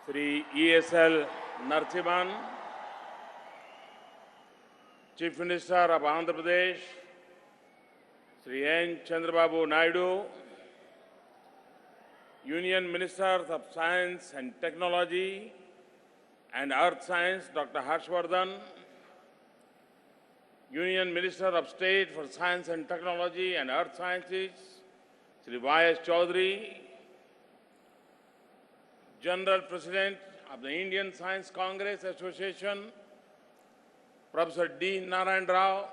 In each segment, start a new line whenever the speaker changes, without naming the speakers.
Sri ESL Narasimhan, Chief Minister of Andhra Pradesh, Sri N. Chandrababu Naidu, Union Ministers of Science and Technology and Earth Science, Dr. Harshvardhan, Union Minister of State for Science and Technology and Earth Sciences, Sri Y.S. Chaudhary, General President of the Indian Science Congress Association, Professor D. Narendra,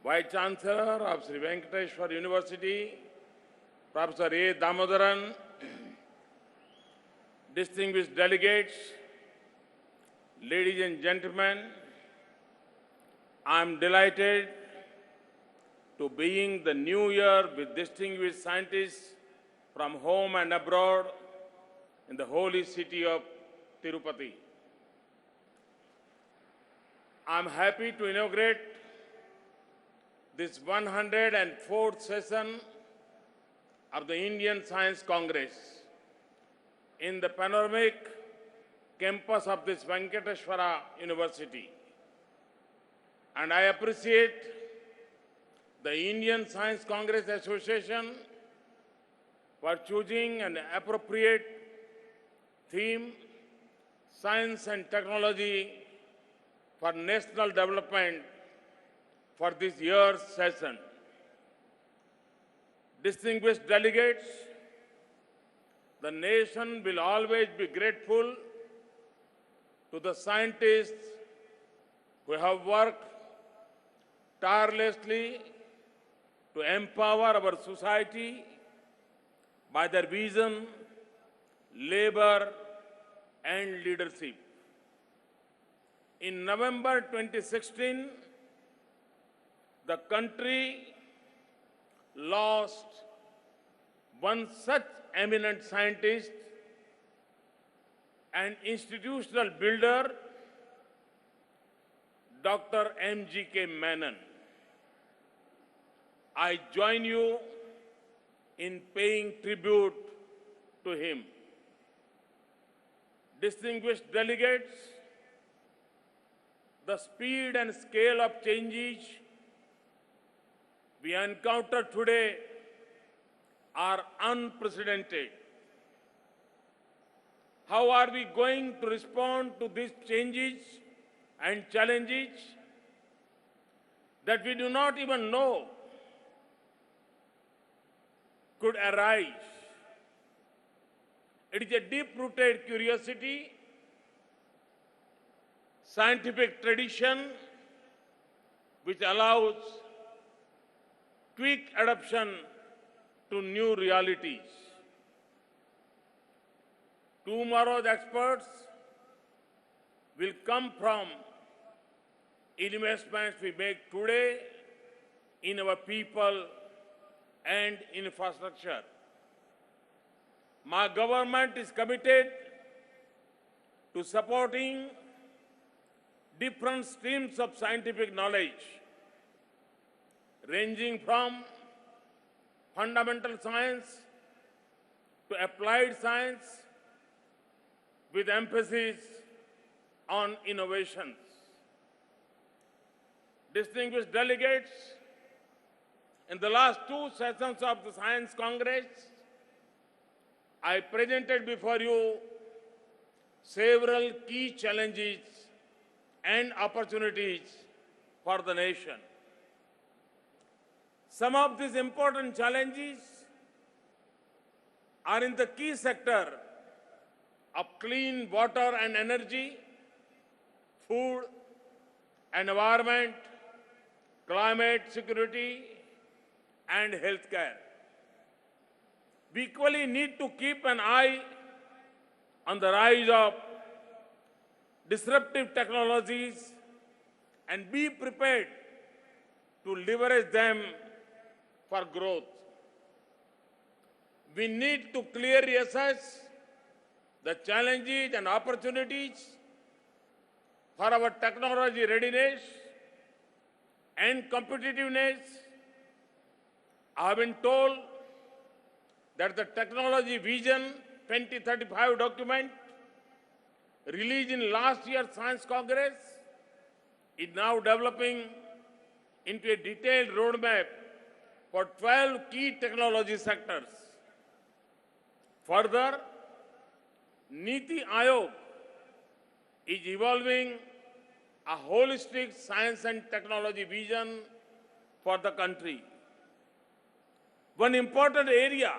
Vice Chancellor of Sri Venkateshwar University, Professor A. Damodaran, distinguished delegates, ladies and gentlemen, I am delighted to begin the new year with distinguished scientists from home and abroad in the holy city of Tirupati. I am happy to inaugurate this 104th session of the Indian Science Congress in the panoramic campus of this Venkateshwara University. And I appreciate the Indian Science Congress Association for choosing an appropriate theme, science and technology for national development for this year's session. Distinguished delegates, the nation will always be grateful to the scientists who have worked tirelessly to empower our society by their vision, labor, and leadership. In November 2016, the country lost one such eminent scientist and institutional builder, Dr. M.G.K. Menon. I join you in paying tribute to him. Distinguished delegates, the speed and scale of changes we encounter today are unprecedented. How are we going to respond to these changes and challenges that we do not even know could arise? It is a deep-rooted curiosity, scientific tradition which allows quick adaptation to new realities. Tomorrow's experts will come from investments we make today in our people and infrastructure. My government is committed to supporting different streams of scientific knowledge, ranging from fundamental science to applied science, with emphasis on innovations. Distinguished delegates, in the last two sessions of the Science Congress, I presented before you several key challenges and opportunities for the nation. Some of these important challenges are in the key sector of clean water and energy, food and environment, climate security, and healthcare. We equally need to keep an eye on the rise of disruptive technologies and be prepared to leverage them for growth. We need to clearly assess the challenges and opportunities for our technology readiness and competitiveness. I have been told that the technology vision 2035 document released in last year's Science Congress is now developing into a detailed roadmap for 12 key technology sectors. Further, Niti Aayog is evolving a holistic science and technology vision for the country. One important area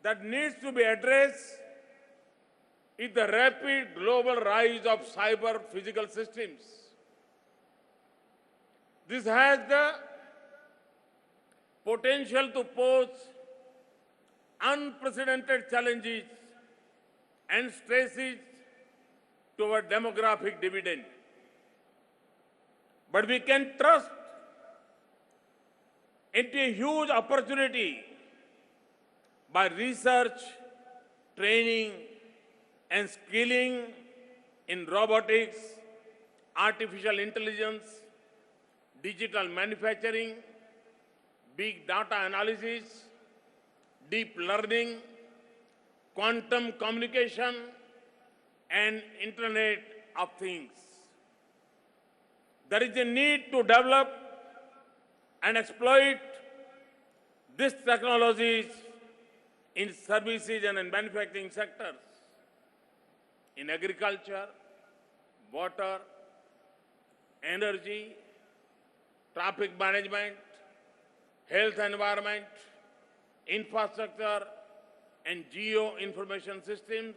that needs to be addressed is the rapid global rise of cyber physical systems. This has the potential to pose unprecedented challenges and stresses to our demographic dividend. But we can trust into a huge opportunity by research, training, and skilling in robotics, artificial intelligence, digital manufacturing, big data analysis, deep learning, quantum communication, and Internet of Things. There is a need to develop and exploit these technologies in services and in manufacturing sectors, in agriculture, water, energy, traffic management, health environment, infrastructure and geo-information systems,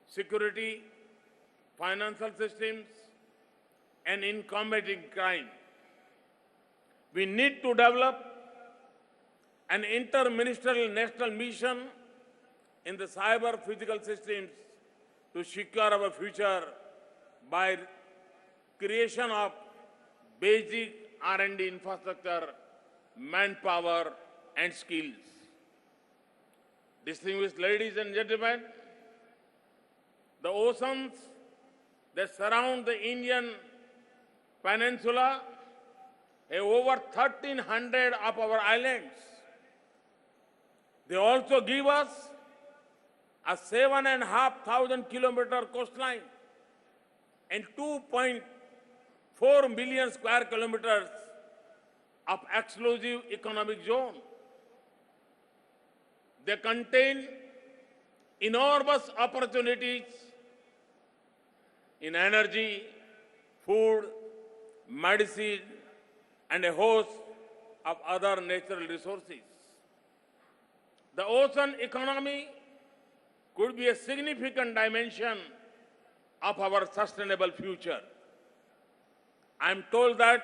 security, financial systems, and in combating crime. We need to develop an inter-ministerial national mission in the cyber physical systems to secure our future by creation of basic R&D infrastructure, manpower, and skills. Distinguished ladies and gentlemen, the oceans that surround the Indian peninsula have over 1,300 of our islands. They also give us a 7,500 kilometer coastline and 2.4 million square kilometers of exclusive economic zone. They contain enormous opportunities in energy, food, medicine, and a host of other natural resources. The ocean economy could be a significant dimension of our sustainable future. I am told that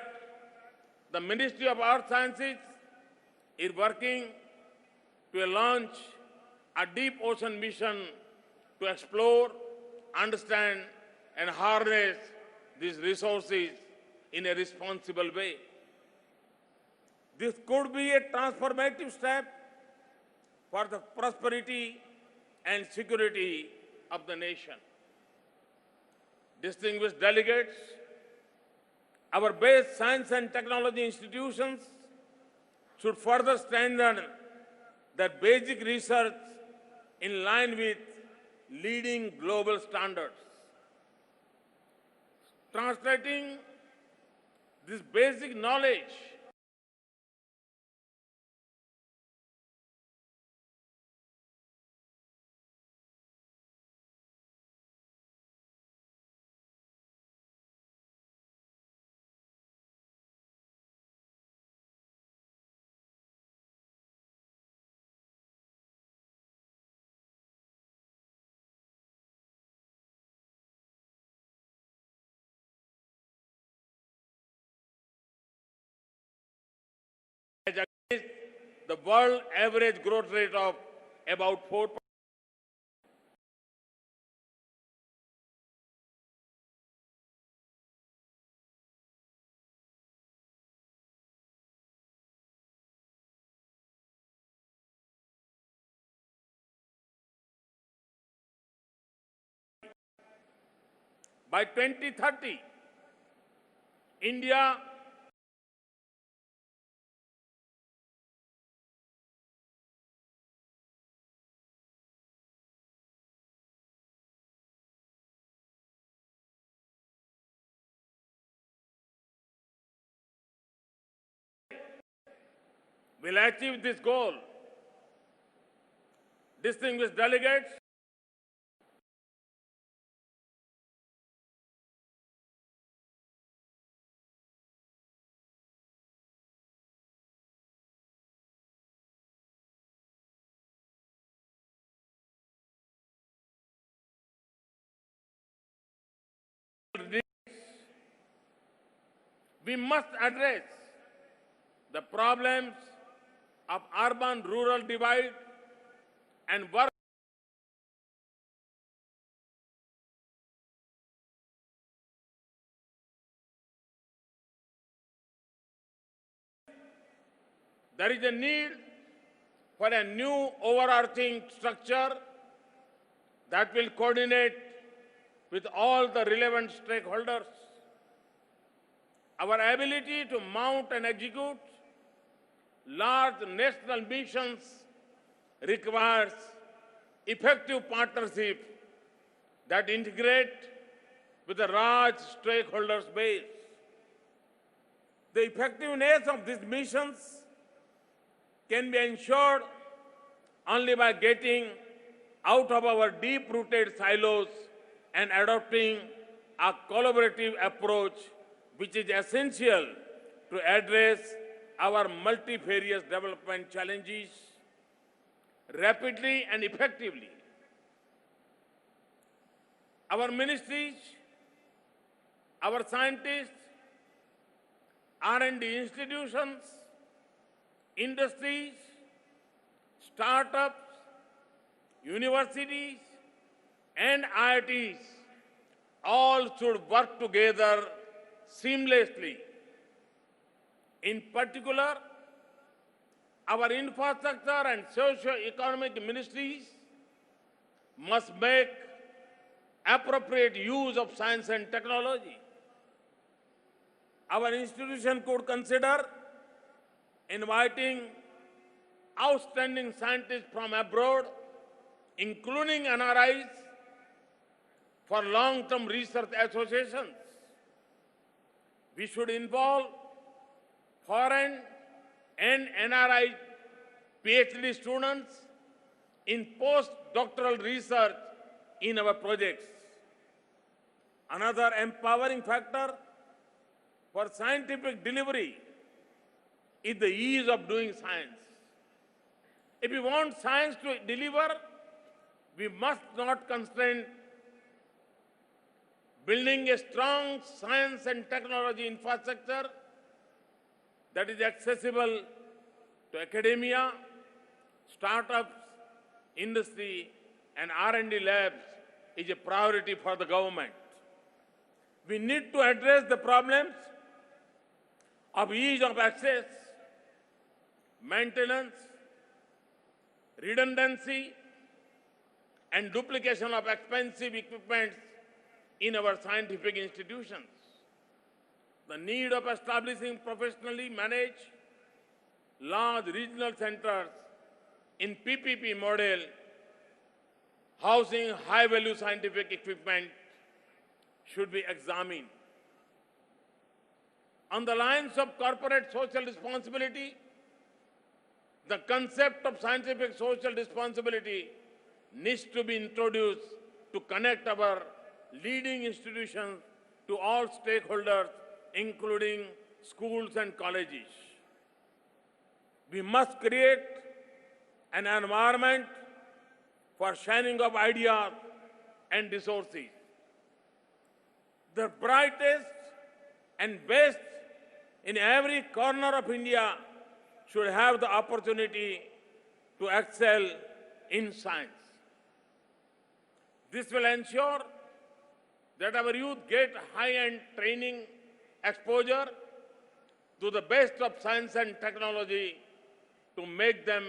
the Ministry of Earth Sciences is working to launch a deep ocean mission to explore, understand, and harness these resources in a responsible way. This could be a transformative step for the prosperity and security of the nation. Distinguished delegates, our base science and technology institutions should further strengthen their basic research in line with leading global standards. Translating this basic knowledge against the world average growth rate of about 4%. By 2030, India will achieve this goal. Distinguished delegates, we must address the problems of urban-rural divide and work. There is a need for a new overarching structure that will coordinate with all the relevant stakeholders. Our ability to mount and execute large national missions requires effective partnership that integrate with a large stakeholders base. The effectiveness of these missions can be ensured only by getting out of our deep-rooted silos and adopting a collaborative approach which is essential to address our multifarious development challenges rapidly and effectively. Our ministries, our scientists, R&D institutions, industries, startups, universities, and IITs all should work together seamlessly. In particular, our infrastructure and socio-economic ministries must make appropriate use of science and technology. Our institution could consider inviting outstanding scientists from abroad, including NRIs, for long-term research associations. We should involve foreign and NRI PhD students in postdoctoral research in our projects. Another empowering factor for scientific delivery is the ease of doing science. If we want science to deliver, we must not constrain building a strong science and technology infrastructure that is accessible to academia, startups, industry, and R&D labs is a priority for the government. We need to address the problems of ease of access, maintenance, redundancy, and duplication of expensive equipment in our scientific institutions. The need of establishing professionally managed large regional centers in PPP model housing high-value scientific equipment should be examined. On the lines of corporate social responsibility, the concept of scientific social responsibility needs to be introduced to connect our leading institutions to all stakeholders, including schools and colleges. We must create an environment for sharing of ideas and resources. The brightest and best in every corner of India should have the opportunity to excel in science. This will ensure that our youth get high-end training exposure to the best of science and technology to make them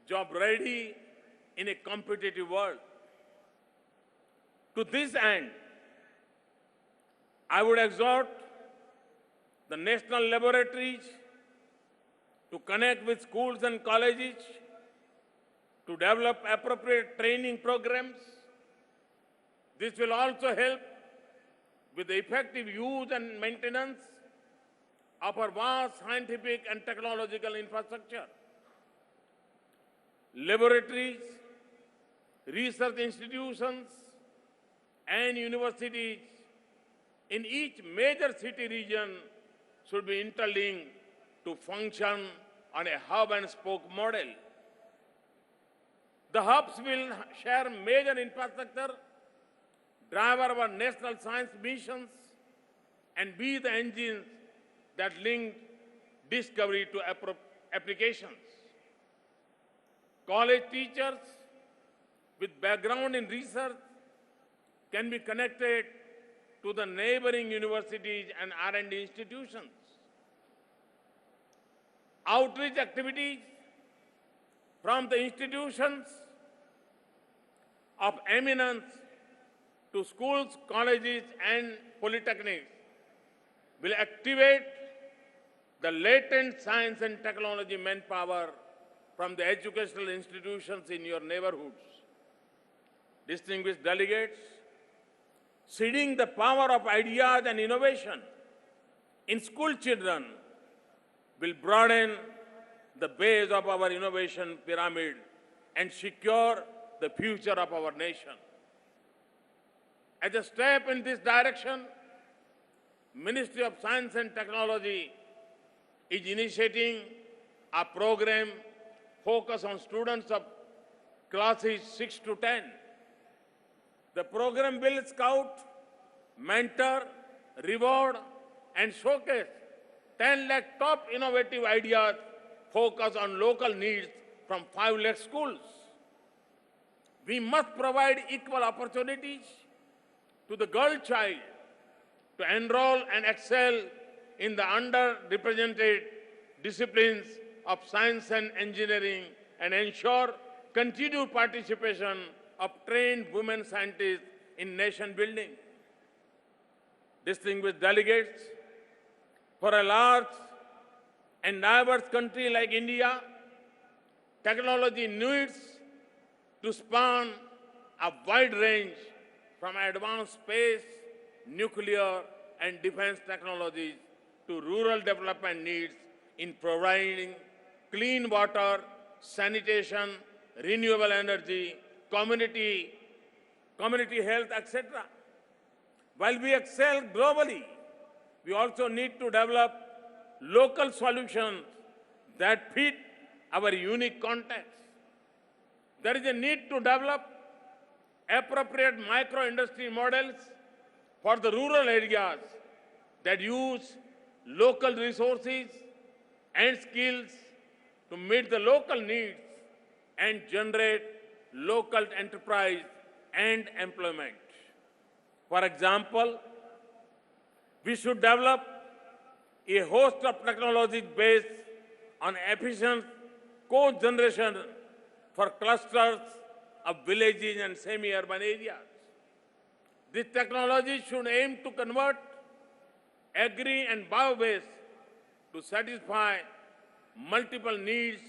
job-ready in a competitive world. To this end, I would exhort the national laboratories to connect with schools and colleges to develop appropriate training programs. This will also help with the effective use and maintenance of our vast scientific and technological infrastructure. Laboratories, research institutions, and universities in each major city region should be interlinked to function on a hub and spoke model. The hubs will share major infrastructure, drive our national science missions, and be the engines that link discovery to applications. College teachers with background in research can be connected to the neighboring universities and R&D institutions. Outreach activities from the institutions of eminence to schools, colleges, and polytechnics will activate the latent science and technology manpower from the educational institutions in your neighborhoods. Distinguished delegates, seeding the power of ideas and innovation in school children will broaden the base of our innovation pyramid and secure the future of our nation. As a step in this direction, Ministry of Science and Technology is initiating a program focused on students of classes 6 to 10. The program will scout, mentor, reward, and showcase 10 lakh top innovative ideas focused on local needs from 5 lakh schools. We must provide equal opportunities to the girl child to enroll and excel in the underrepresented disciplines of science and engineering and ensure continued participation of trained women scientists in nation building. Distinguished delegates, for a large and diverse country like India, technology needs to span a wide range from advanced space, nuclear, and defense technologies to rural development needs in providing clean water, sanitation, renewable energy, community health, etc. While we excel globally, we also need to develop local solutions that fit our unique context. There is a need to develop appropriate micro-industry models for the rural areas that use local resources and skills to meet the local needs and generate local enterprise and employment. For example, we should develop a host of technologies based on efficient co-generation for clusters of villages and semi-urban areas. This technology should aim to convert agri and bio-waste to satisfy multiple needs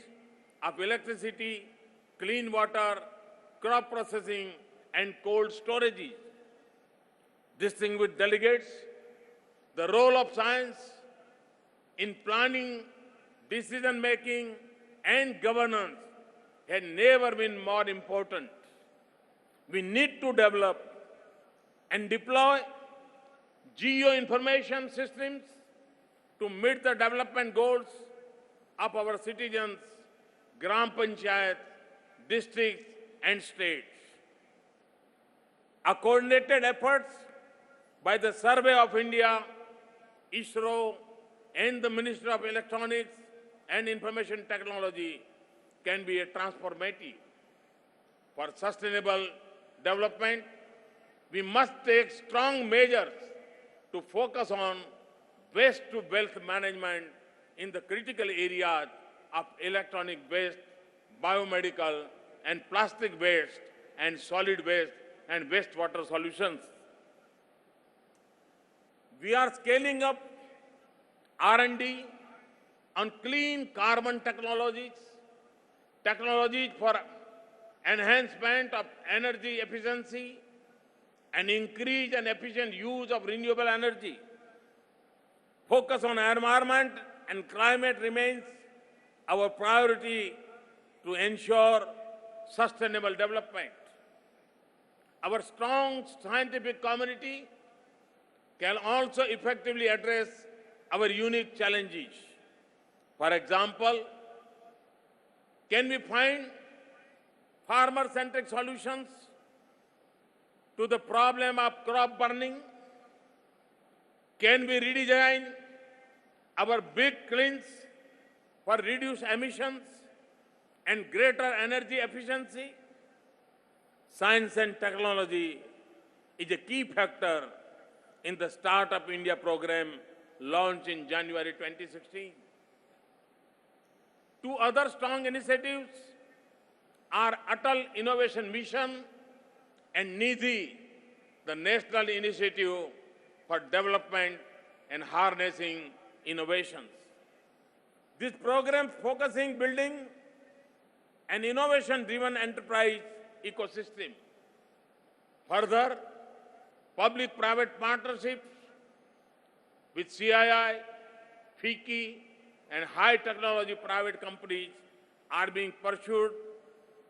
of electricity, clean water, crop processing, and cold storage. Distinguished delegates, the role of science in planning, decision-making, and governance has never been more important. We need to develop and deploy geo-information systems to meet the development goals of our citizens, gram panchayats, districts, and states. A coordinated efforts by the Survey of India, ISRO, and the Ministry of Electronics and Information Technology can be a transformative. For sustainable development, we must take strong measures to focus on waste to wealth management in the critical areas of electronic waste, biomedical and plastic waste, and solid waste and wastewater solutions. We are scaling up R&D on clean carbon technologies, technologies for enhancement of energy efficiency, and increase and efficient use of renewable energy. Focus on environment and climate remains our priority to ensure sustainable development. Our strong scientific community can also effectively address our unique challenges. For example, can we find farmer-centric solutions to the problem of crop burning? Can we redesign our big kilns for reduced emissions and greater energy efficiency? Science and technology is a key factor in the Startup India program launched in January 2016. Two other strong initiatives are Atal Innovation Mission and Nidhi, the National Initiative for Development and Harnessing Innovations. This program focusing building an innovation-driven enterprise ecosystem. Further, public-private partnerships with CII, FICCI, and high-technology private companies are being pursued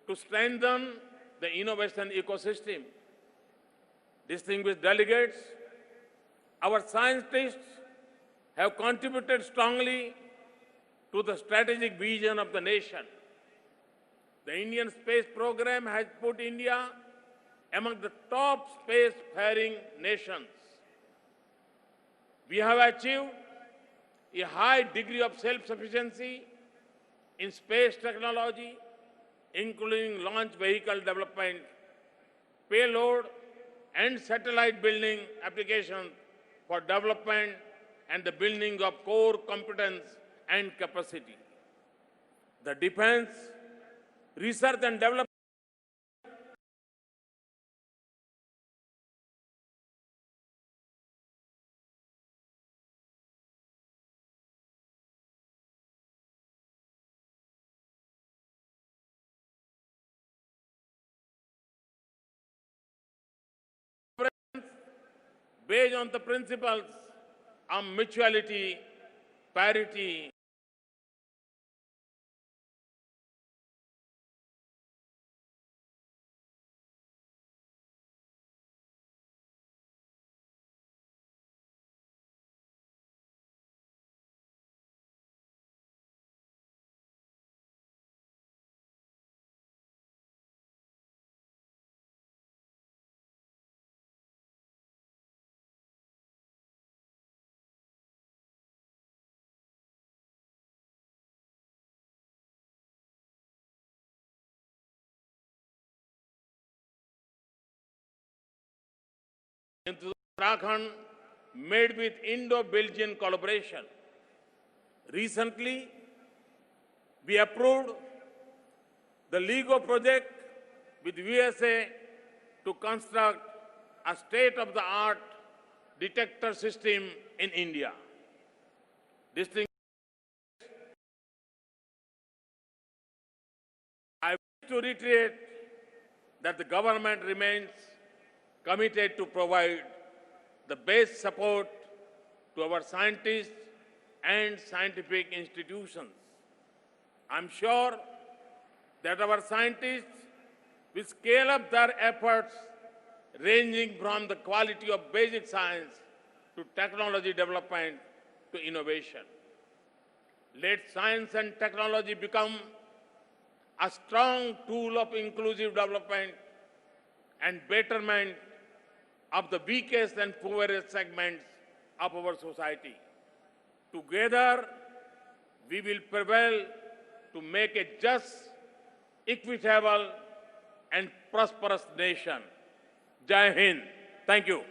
to strengthen the innovation ecosystem. Distinguished delegates, our scientists have contributed strongly to the strategic vision of the nation. The Indian space program has put India among the top space-faring nations. We have achieved a high degree of self-sufficiency in space technology, including launch vehicle development, payload and satellite building applications for development and the building of core competence and capacity. The defense, research and development based on the principles of mutuality, parity, into Uttarakhand made with Indo-Belgian collaboration. Recently, we approved the LEGO project with USA to construct a state-of-the-art detector system in India. I wish to reiterate that the government remains committed to provide the best support to our scientists and scientific institutions. I'm sure that our scientists will scale up their efforts ranging from the quality of basic science to technology development to innovation. Let science and technology become a strong tool of inclusive development and betterment of the weakest and poorest segments of our society. Together, we will prevail to make a just, equitable, and prosperous nation. Jai Hind. Thank you.